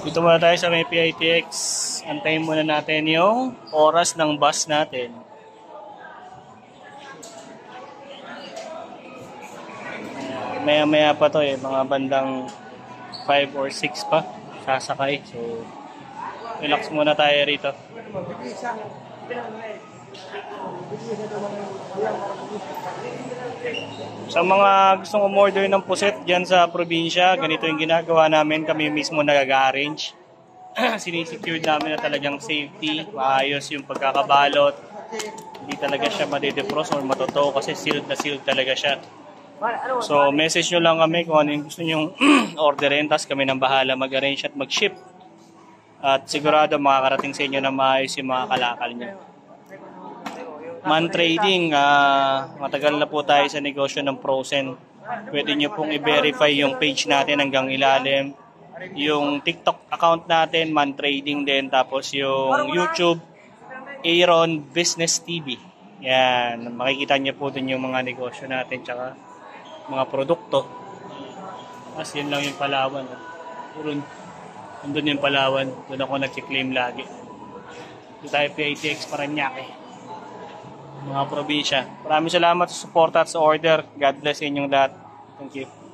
Dito muna tayo sa may PITX. Antayin muna natin yung oras ng bus natin. Maya-maya pa to mga bandang 5 or 6 pa sasakay. So, relax muna tayo rito. Sa mga gustong umorder ng puset dyan sa probinsya, ganito yung ginagawa namin. Kami mismo nag-arrange. Sinisecure namin na talagang safety, maayos yung pagkakabalot. Hindi talaga siya madidefrost or matoto kasi sealed na sealed talaga siya. So, message nyo lang kami kung ano yung gusto nyong orderin, tapos kami nang bahala mag-arrange at mag-ship. At sigurado makakarating sa inyo na maayos yung mga kalakal nyo. Man Trading, matagal na po tayo sa negosyo ng frozen. Pwede nyo pong i-verify yung page natin hanggang ilalim. Yung TikTok account natin, Man Trading din. Tapos yung YouTube, Aaron Business TV. Yan, makikita nyo po din yung mga negosyo natin tsaka mga produkto. As yun lang yung Palawan. Nandun yung Palawan. Doon ako nag-claim lagi. Doon tayo PITX Paranaque. Mga probinsya. Maraming salamat sa support at sa order. God bless inyong lahat. Thank you.